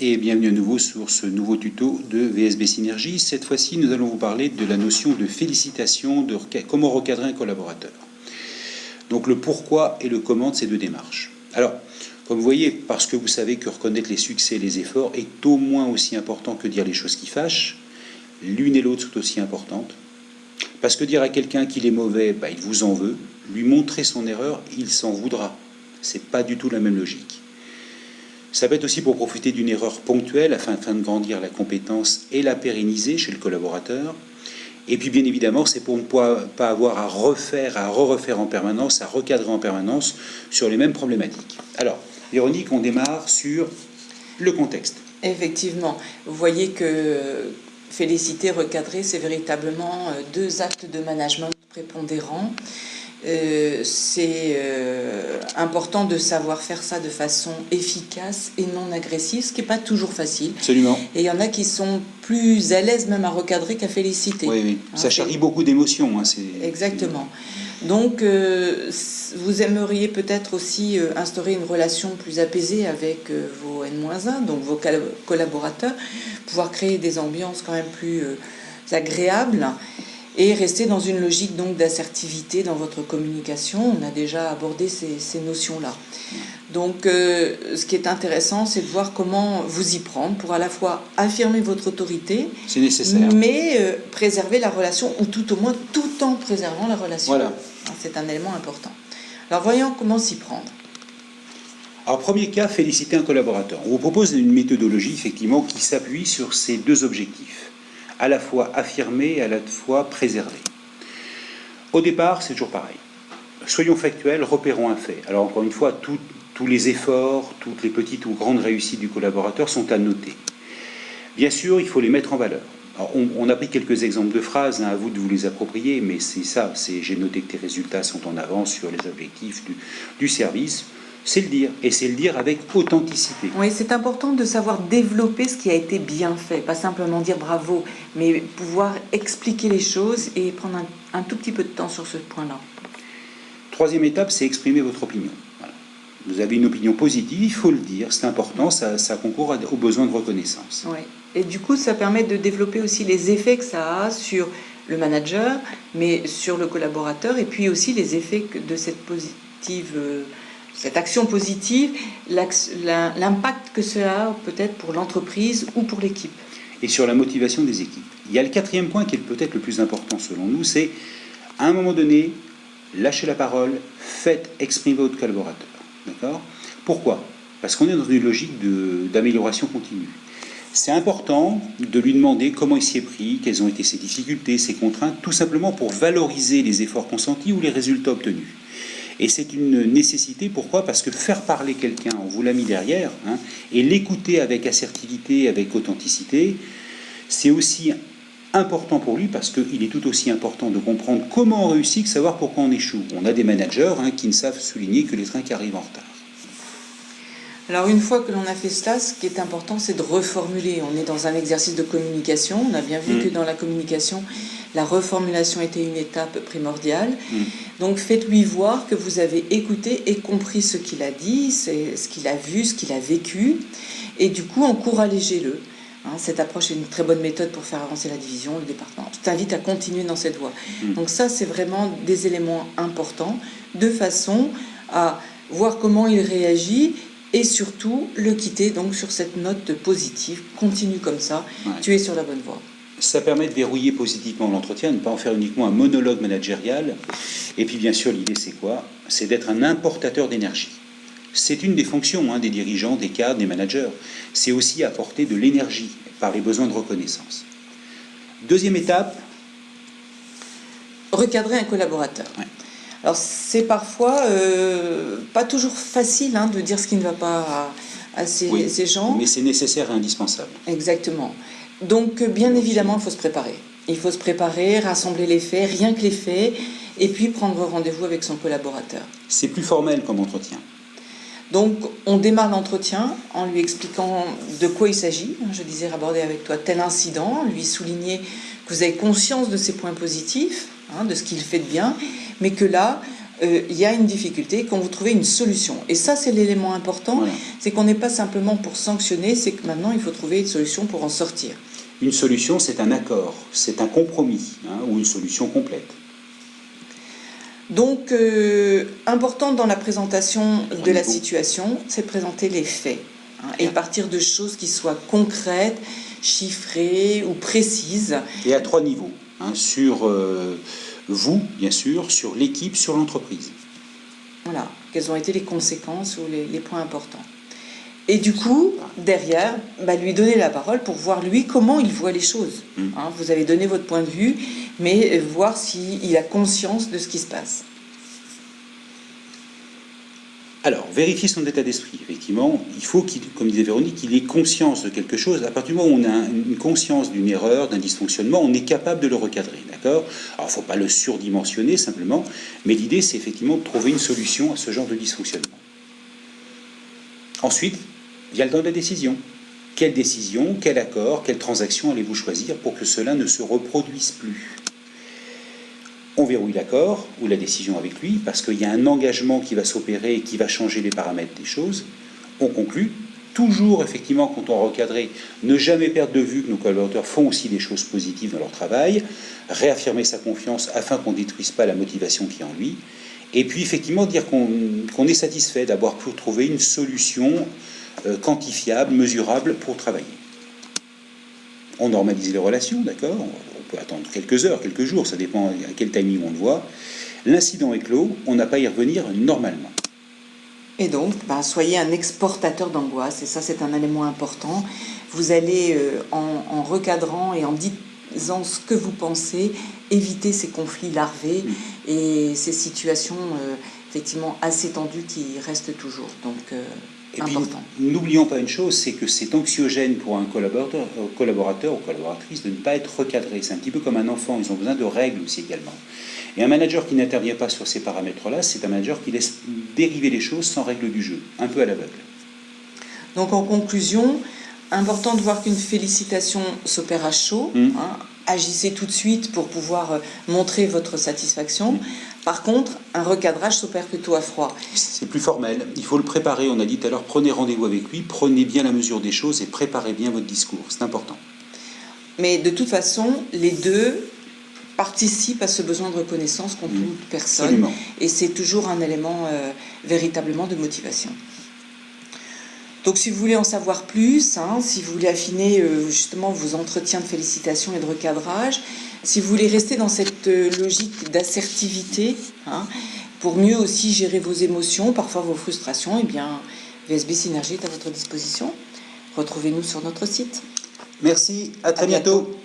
et bienvenue à nouveau sur ce nouveau tuto de VSB Synergie. Cette fois-ci, nous allons vous parler de la notion de félicitation, de comment recadrer un collaborateur. Donc le pourquoi et le comment de ces deux démarches. Alors, comme vous voyez, parce que vous savez que reconnaître les succès et les efforts est au moins aussi important que dire les choses qui fâchent, l'une et l'autre sont aussi importantes. Parce que dire à quelqu'un qu'il est mauvais, il vous en veut, lui montrer son erreur, il s'en voudra. C'est pas du tout la même logique. Ça peut être aussi pour profiter d'une erreur ponctuelle afin de grandir la compétence et la pérenniser chez le collaborateur. Et puis bien évidemment, c'est pour ne pas avoir à refaire en permanence, à recadrer en permanence sur les mêmes problématiques. Alors, Véronique, on démarre sur le contexte. Effectivement, vous voyez que féliciter, recadrer, c'est véritablement deux actes de management prépondérants. C'est important de savoir faire ça de façon efficace et non agressive, ce qui n'est pas toujours facile. Absolument. Et il y en a qui sont plus à l'aise même à recadrer qu'à féliciter. Oui. Ça charrie beaucoup d'émotions. Exactement. Donc, vous aimeriez peut-être aussi instaurer une relation plus apaisée avec vos N-1, donc vos collaborateurs, pouvoir créer des ambiances quand même plus agréables et rester dans une logique donc d'assertivité dans votre communication. On a déjà abordé ces notions-là. Donc, ce qui est intéressant, c'est de voir comment vous y prendre pour à la fois affirmer votre autorité, c'est nécessaire, mais préserver la relation, ou tout au moins tout en préservant la relation. Voilà. C'est un élément important. Alors, voyons comment s'y prendre. Alors, premier cas, féliciter un collaborateur. On vous propose une méthodologie, effectivement, qui s'appuie sur ces deux objectifs. À la fois affirmer et à la fois préserver. Au départ, c'est toujours pareil. Soyons factuels, repérons un fait. Alors, encore une fois, tous les efforts, toutes les petites ou grandes réussites du collaborateur sont à noter. Bien sûr, il faut les mettre en valeur. Alors, on a pris quelques exemples de phrases, à vous de vous les approprier, mais c'est ça, j'ai noté que tes résultats sont en avance sur les objectifs du service. C'est le dire, et c'est le dire avec authenticité. Oui, c'est important de savoir développer ce qui a été bien fait, pas simplement dire bravo, mais pouvoir expliquer les choses et prendre un tout petit peu de temps sur ce point-là. Troisième étape, c'est exprimer votre opinion. Voilà. Vous avez une opinion positive, il faut le dire, c'est important, ça concourt aux besoins de reconnaissance. Oui, et du coup, ça permet de développer aussi les effets que ça a sur le manager, mais sur le collaborateur, et puis aussi les effets de cette action positive, l'impact que cela a peut-être pour l'entreprise ou pour l'équipe. Et sur la motivation des équipes. Il y a le quatrième point qui est peut-être le plus important selon nous, c'est à un moment donné, lâchez la parole, faites exprimer votre collaborateur. D'accord ? Pourquoi ? Parce qu'on est dans une logique d'amélioration continue. C'est important de lui demander comment il s'y est pris, quelles ont été ses difficultés, ses contraintes, tout simplement pour valoriser les efforts consentis ou les résultats obtenus. Et c'est une nécessité, pourquoi ? Parce que faire parler quelqu'un, on vous l'a mis derrière, et l'écouter avec assertivité, avec authenticité, c'est aussi important pour lui, parce qu'il est tout aussi important de comprendre comment on réussit que savoir pourquoi on échoue. On a des managers qui ne savent souligner que les trains qui arrivent en retard. Alors une fois que l'on a fait cela, ce qui est important, c'est de reformuler. On est dans un exercice de communication. On a bien vu que dans la communication, la reformulation était une étape primordiale. Donc faites-lui voir que vous avez écouté et compris ce qu'il a dit, ce qu'il a vu, ce qu'il a vécu. Et du coup, encouragez-le. Cette approche est une très bonne méthode pour faire avancer la division, le département. Je t'invite à continuer dans cette voie. Donc ça, c'est vraiment des éléments importants, de façon à voir comment il réagit et surtout le quitter donc sur cette note positive. Continue comme ça, tu es sur la bonne voie. Ça permet de verrouiller positivement l'entretien, de ne pas en faire uniquement un monologue managérial. Et puis bien sûr, l'idée c'est quoi ? C'est d'être un importateur d'énergie. C'est une des fonctions des dirigeants, des cadres, des managers. C'est aussi apporter de l'énergie par les besoins de reconnaissance. Deuxième étape. Recadrer un collaborateur. Ouais. Alors c'est parfois pas toujours facile de dire ce qui ne va pas à ces gens. Mais c'est nécessaire et indispensable. Exactement. Donc bien évidemment, il faut se préparer. Il faut se préparer, rassembler les faits, rien que les faits, et puis prendre rendez-vous avec son collaborateur. C'est plus formel comme entretien. Donc, on démarre l'entretien en lui expliquant de quoi il s'agit. Je disais aborder avec toi tel incident, lui souligner que vous avez conscience de ses points positifs, de ce qu'il fait de bien, mais que là, il y a une difficulté, quand vous trouvez une solution. Et ça, c'est l'élément important, voilà. C'est qu'on n'est pas simplement pour sanctionner, c'est que maintenant, il faut trouver une solution pour en sortir. Une solution, c'est un accord, c'est un compromis, ou une solution complète. Donc, important dans la présentation de la situation, c'est de présenter les faits, et partir de choses qui soient concrètes, chiffrées ou précises. Et à 3 niveaux, sur vous, bien sûr, sur l'équipe, sur l'entreprise. Voilà, quelles ont été les conséquences ou les points importants. Et du coup, derrière, lui donner la parole pour voir, lui, comment il voit les choses. Vous avez donné votre point de vue, mais voir s'il a conscience de ce qui se passe. Alors, vérifier son état d'esprit. Effectivement, il faut, comme disait Véronique, qu'il ait conscience de quelque chose. À partir du moment où on a une conscience d'une erreur, d'un dysfonctionnement, on est capable de le recadrer, d'accord ? Alors, il ne faut pas le surdimensionner, simplement, mais l'idée, c'est effectivement de trouver une solution à ce genre de dysfonctionnement. Ensuite, vient le temps de la décision. Quelle décision, quel accord, quelle transaction allez-vous choisir pour que cela ne se reproduise plus ? On verrouille l'accord ou la décision avec lui parce qu'il y a un engagement qui va s'opérer et qui va changer les paramètres des choses. On conclut. Toujours, effectivement, quand on recadre, ne jamais perdre de vue que nos collaborateurs font aussi des choses positives dans leur travail, réaffirmer sa confiance afin qu'on ne détruise pas la motivation qui est en lui, et puis, effectivement, dire qu'on est satisfait d'avoir pu trouver une solution quantifiable, mesurable pour travailler. On normalise les relations, d'accord ? On peut attendre quelques heures, quelques jours, ça dépend à quel timing on le voit. L'incident est clos, on n'a pas à y revenir normalement. Et donc, soyez un exportateur d'angoisse, et ça c'est un élément important. Vous allez, en recadrant et en disant ce que vous pensez, éviter ces conflits larvés et ces situations effectivement assez tendues qui restent toujours. Donc, et important. Puis, n'oublions pas une chose, c'est que c'est anxiogène pour un collaborateur ou collaboratrice de ne pas être recadré. C'est un petit peu comme un enfant, ils ont besoin de règles aussi également. Et un manager qui n'intervient pas sur ces paramètres-là, c'est un manager qui laisse dériver les choses sans règle du jeu, un peu à l'aveugle. Donc en conclusion, important de voir qu'une félicitation s'opère à chaud. Agissez tout de suite pour pouvoir montrer votre satisfaction. Par contre, un recadrage s'opère plutôt à froid. C'est plus formel, il faut le préparer. On a dit tout à l'heure, prenez rendez-vous avec lui, prenez bien la mesure des choses et préparez bien votre discours, c'est important. Mais de toute façon, les deux participent à ce besoin de reconnaissance qu'ont toute personne. Absolument. Et c'est toujours un élément véritablement de motivation. Donc si vous voulez en savoir plus, si vous voulez affiner justement vos entretiens de félicitations et de recadrage, si vous voulez rester dans cette logique d'assertivité, pour mieux aussi gérer vos émotions, parfois vos frustrations, eh bien VSB Synergie est à votre disposition. Retrouvez-nous sur notre site. Merci, à très bientôt.